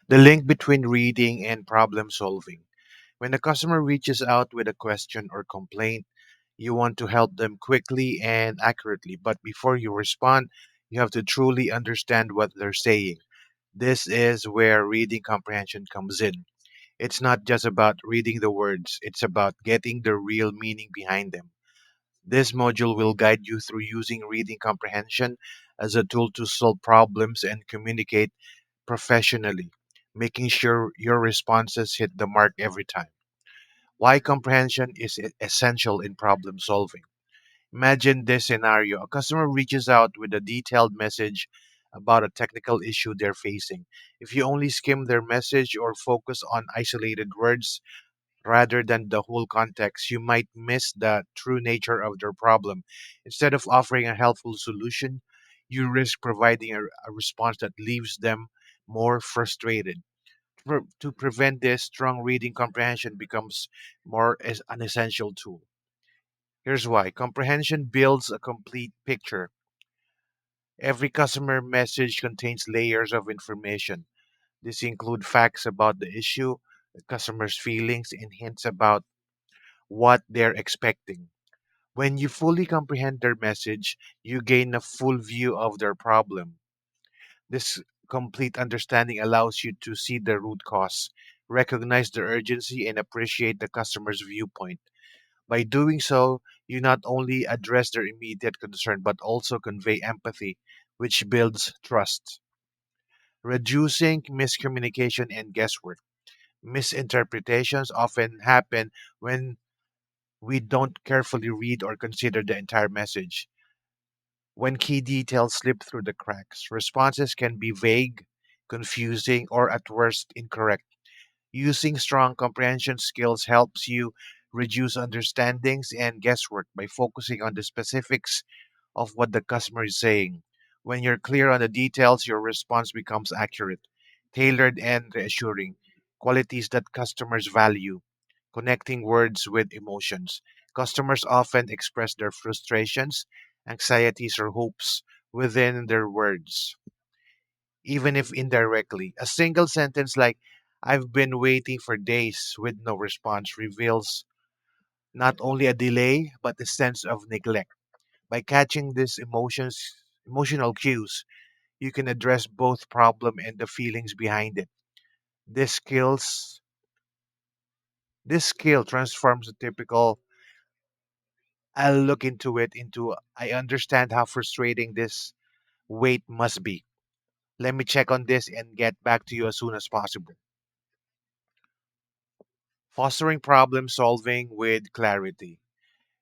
The link between reading and problem solving. When a customer reaches out with a question or complaint, you want to help them quickly and accurately. But before you respond, you have to truly understand what they're saying. This is where reading comprehension comes in. It's not just about reading the words, it's about getting the real meaning behind them. This module will guide you through using reading comprehension as a tool to solve problems and communicate professionally, making sure your responses hit the mark every time. Why comprehension is essential in problem solving. Imagine this scenario: a customer reaches out with a detailed message about a technical issue they're facing. If you only skim their message or focus on isolated words rather than the whole context, you might miss the true nature of their problem. Instead of offering a helpful solution, you risk providing a response that leaves them more frustrated. To prevent this, strong reading comprehension becomes more as an essential tool. Here's why. Comprehension builds a complete picture. Every customer message contains layers of information. This include facts about the issue, the customer's feelings, and hints about what they're expecting. When you fully comprehend their message, you gain a full view of their problem. This complete understanding allows you to see the root cause, recognize the urgency, and appreciate the customer's viewpoint. By doing so, you not only address their immediate concern but also convey empathy, which builds trust, reducing miscommunication and guesswork. Misinterpretations often happen when we don't carefully read or consider the entire message. When key details slip through the cracks, responses can be vague, confusing, or at worst incorrect. Using strong comprehension skills helps you reduce understandings and guesswork by focusing on the specifics of what the customer is saying. When you're clear on the details, your response becomes accurate, tailored, and reassuring, qualities that customers value. Connecting words with emotions. Customers often express their frustrations, anxieties, or hopes within their words, even if indirectly. A single sentence like, "I've been waiting for days" with no response reveals not only a delay, but a sense of neglect. By catching these emotional cues, you can address both problem and the feelings behind it. This skills this skill transforms a typical "I'll look into it" into "I understand how frustrating this wait must be. Let me check on this and get back to you as soon as possible." Fostering problem solving with clarity.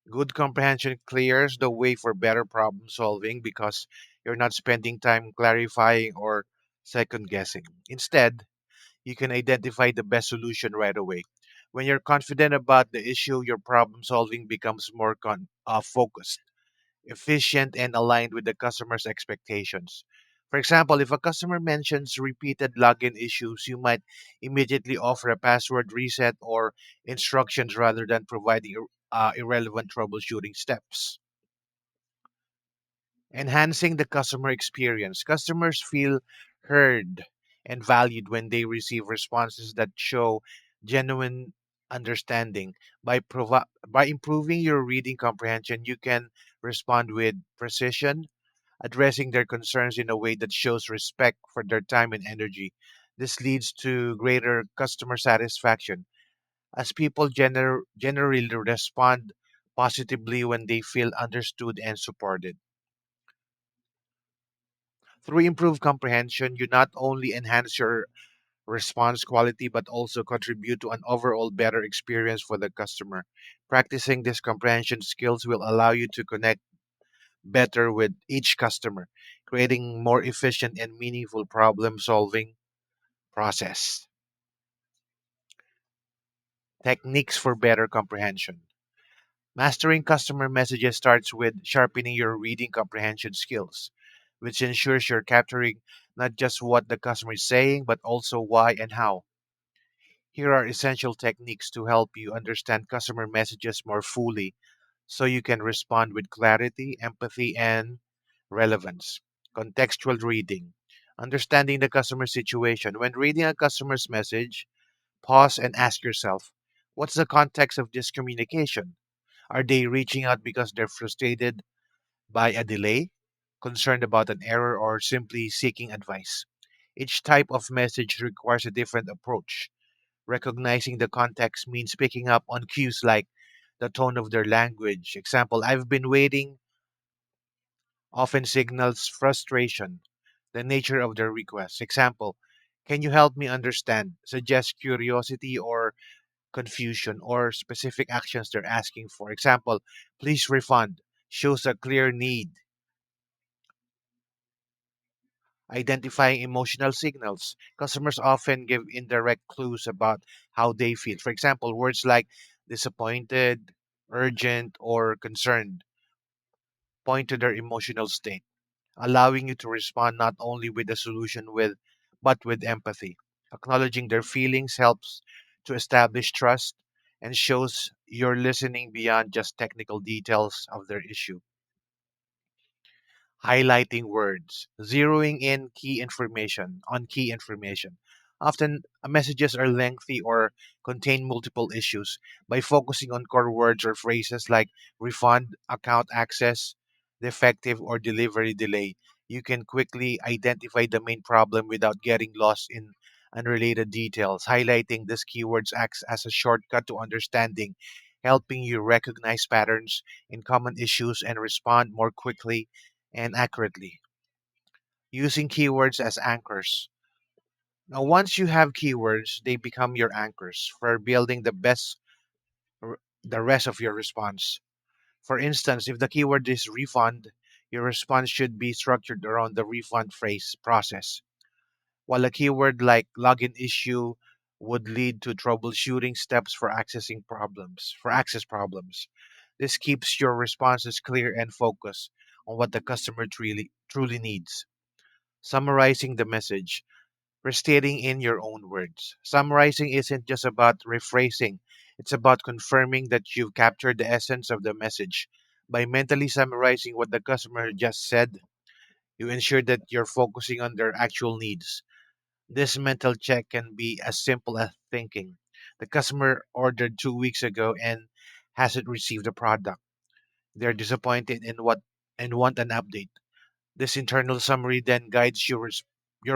Good comprehension clears the way for better problem solving because you're not spending time clarifying or second guessing. Instead, you can identify the best solution right away. When you're confident about the issue, your problem solving becomes more focused, efficient, and aligned with the customer's expectations. For example, if a customer mentions repeated login issues, you might immediately offer a password reset or instructions rather than providing irrelevant troubleshooting steps. Enhancing the customer experience. Customers feel heard and valued when they receive responses that show genuine understanding. By improving your reading comprehension, you can respond with precision, addressing their concerns in a way that shows respect for their time and energy. This leads to greater customer satisfaction, as people generally respond positively when they feel understood and supported. Through improved comprehension, you not only enhance your response quality but also contribute to an overall better experience for the customer. Practicing these comprehension skills will allow you to connect better with each customer, creating more efficient and meaningful problem solving process. Techniques for better comprehension. Mastering customer messages starts with sharpening your reading comprehension skills, which ensures you're capturing not just what the customer is saying, but also why and how. Here are essential techniques to help you understand customer messages more fully so you can respond with clarity, empathy, and relevance. Contextual reading. Understanding the customer situation. When reading a customer's message, pause and ask yourself, what's the context of this communication? Are they reaching out because they're frustrated by a delay, concerned about an error, or simply seeking advice? Each type of message requires a different approach. Recognizing the context means picking up on cues like the tone of their language. Example, I've been waiting often signals frustration, the nature of their request. Example, can you help me understand? Suggest curiosity or confusion or specific actions they're asking for. Example, please refund. Shows a clear need. Identifying emotional signals. Customers often give indirect clues about how they feel. For example, words like disappointed, urgent, or concerned point to their emotional state, allowing you to respond not only with a solution but with empathy. Acknowledging their feelings helps to establish trust and shows you're listening beyond just technical details of their issue. Highlighting words, zeroing in key information. Often messages are lengthy or contain multiple issues. By focusing on core words or phrases like refund, account access, defective, or delivery delay, you can quickly identify the main problem without getting lost in unrelated details. Highlighting these keywords acts as a shortcut to understanding, helping you recognize patterns in common issues and respond more quickly and accurately. Using keywords as anchors. Now, once you have keywords, they become your anchors for building the rest of your response. For instance, if the keyword is refund, your response should be structured around the refund phrase process, while a keyword like login issue would lead to troubleshooting steps for access problems. This keeps your responses clear and focused on what the customer truly needs. Summarizing the message, restating in your own words. Summarizing isn't just about rephrasing, it's about confirming that you've captured the essence of the message. By mentally summarizing what the customer just said, you ensure that you're focusing on their actual needs. This mental check can be as simple as thinking, the customer ordered 2 weeks ago and hasn't received the product. They're disappointed in what and want an update. This internal summary then guides your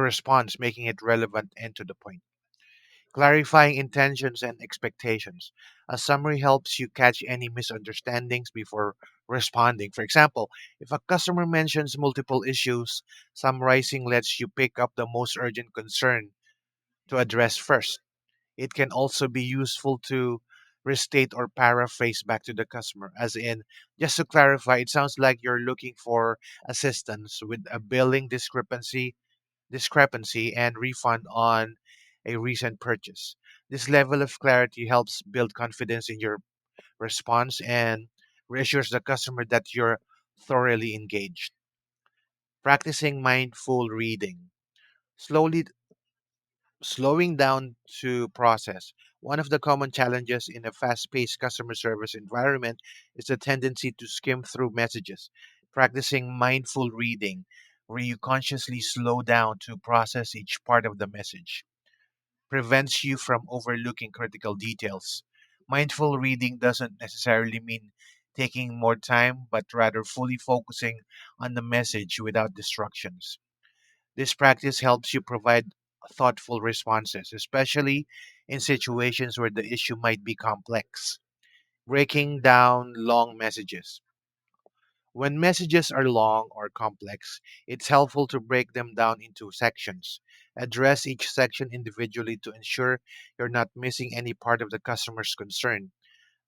response, making it relevant and to the point. Clarifying intentions and expectations. A summary helps you catch any misunderstandings before responding. For example, if a customer mentions multiple issues, summarizing lets you pick up the most urgent concern to address first. It can also be useful to restate or paraphrase back to the customer, as in, just to clarify, it sounds like you're looking for assistance with a billing discrepancy and refund on a recent purchase. This level of clarity helps build confidence in your response and reassures the customer that you're thoroughly engaged. Practicing mindful reading. Slowly slowing down to process. One of the common challenges in a fast paced customer service environment is the tendency to skim through messages. Practicing mindful reading, where you consciously slow down to process each part of the message, prevents you from overlooking critical details. Mindful reading doesn't necessarily mean taking more time, but rather fully focusing on the message without distractions. This practice helps you provide thoughtful responses, especially in situations where the issue might be complex. Breaking down long messages. When messages are long or complex, it's helpful to break them down into sections. Address each section individually to ensure you're not missing any part of the customer's concern.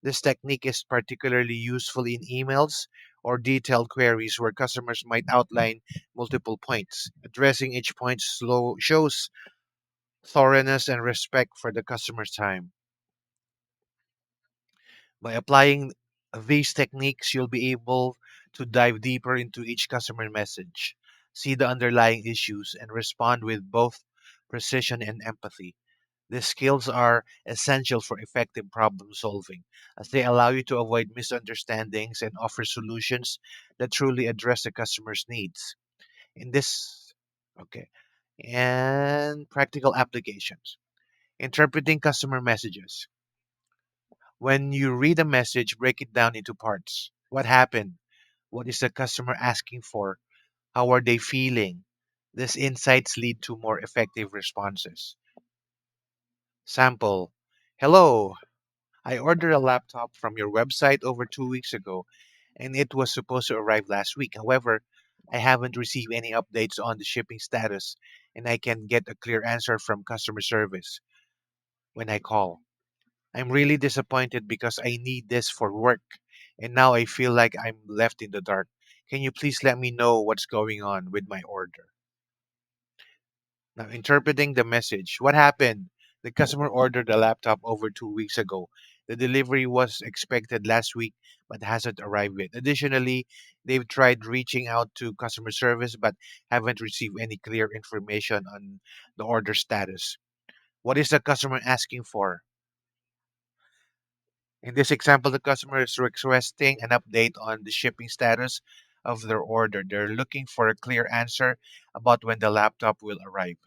This technique is particularly useful in emails or detailed queries where customers might outline multiple points. Addressing each point shows thoroughness and respect for the customer's time. By applying these techniques, you'll be able to dive deeper into each customer message, see the underlying issues, and respond with both precision and empathy. These skills are essential for effective problem solving, as they allow you to avoid misunderstandings and offer solutions that truly address the customer's needs. In this, okay. And practical applications. Interpreting customer messages. When you read a message, break it down into parts. What happened? What is the customer asking for? How are they feeling? These insights lead to more effective responses. Sample. Hello, I ordered a laptop from your website over 2 weeks ago, and it was supposed to arrive last week. However, I haven't received any updates on the shipping status, and I can get a clear answer from customer service when I call. I'm really disappointed because I need this for work, and now I feel like I'm left in the dark. Can you please let me know what's going on with my order? Now, interpreting the message. What happened? The customer ordered a laptop over 2 weeks ago. The delivery was expected last week but hasn't arrived yet. Additionally, they've tried reaching out to customer service but haven't received any clear information on the order status. What is the customer asking for? In this example, the customer is requesting an update on the shipping status of their order. They're looking for a clear answer about when the laptop will arrive.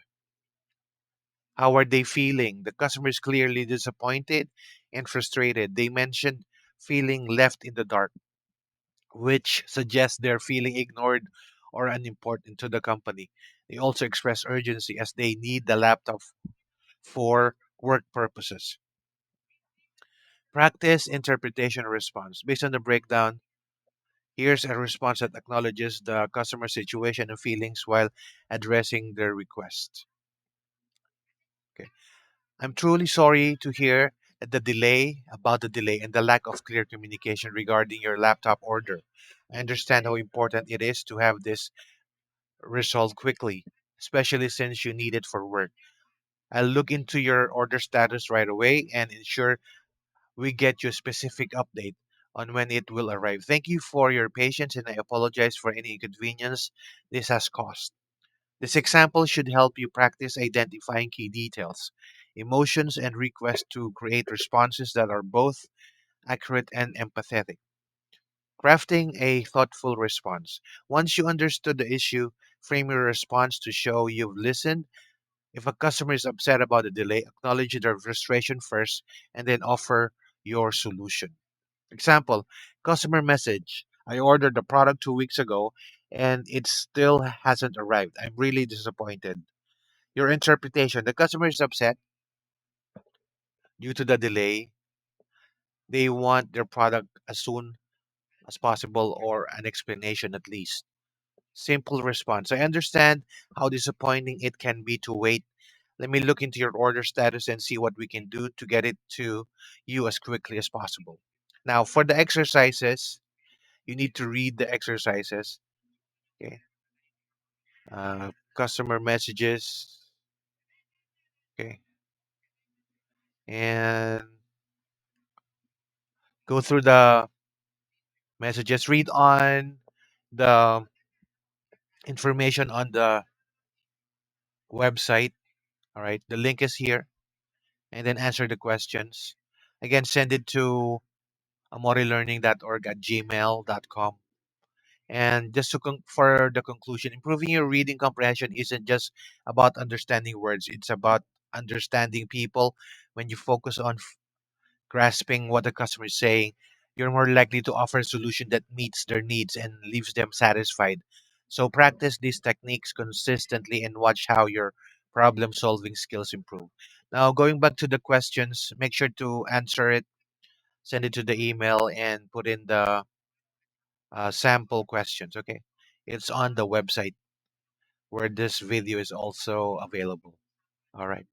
How are they feeling? The customer is clearly disappointed and frustrated. They mentioned feeling left in the dark, which suggests they're feeling ignored or unimportant to the company. They also express urgency as they need the laptop for work purposes. Practice interpretation response. Based on the breakdown, here's a response that acknowledges the customer situation and feelings while addressing their request. Okay. I'm truly sorry to hear that the delay and the lack of clear communication regarding your laptop order. I understand how important it is to have this resolved quickly, especially since you need it for work. I'll look into your order status right away and ensure we get you a specific update on when it will arrive. Thank you for your patience and I apologize for any inconvenience this has caused. This example should help you practice identifying key details, emotions, and requests to create responses that are both accurate and empathetic. Crafting a thoughtful response. Once you understood the issue, frame your response to show you've listened. If a customer is upset about the delay, acknowledge their frustration first and then offer your solution. Example, customer message. I ordered the product 2 weeks ago and it still hasn't arrived. I'm really disappointed. Your interpretation. The customer is upset due to the delay. They want their product as soon as possible or an explanation at least. Simple response. I understand how disappointing it can be to wait. Let me look into your order status and see what we can do to get it to you as quickly as possible. Now, for the exercises, you need to read the exercises. Okay. Customer messages. Okay. And go through the messages. Read on the information on the website. All right. The link is here. And then answer the questions. Again, send it to amorelearning.org at gmail.com. And just for the conclusion, improving your reading comprehension isn't just about understanding words, it's about understanding people. When you focus on grasping what the customer is saying, you're more likely to offer a solution that meets their needs and leaves them satisfied. So practice these techniques consistently and watch how your problem solving skills improve. Now, going back to the questions, make sure to answer it, send it to the email, and put in the sample questions. Okay. It's on the website where this video is also available. All right.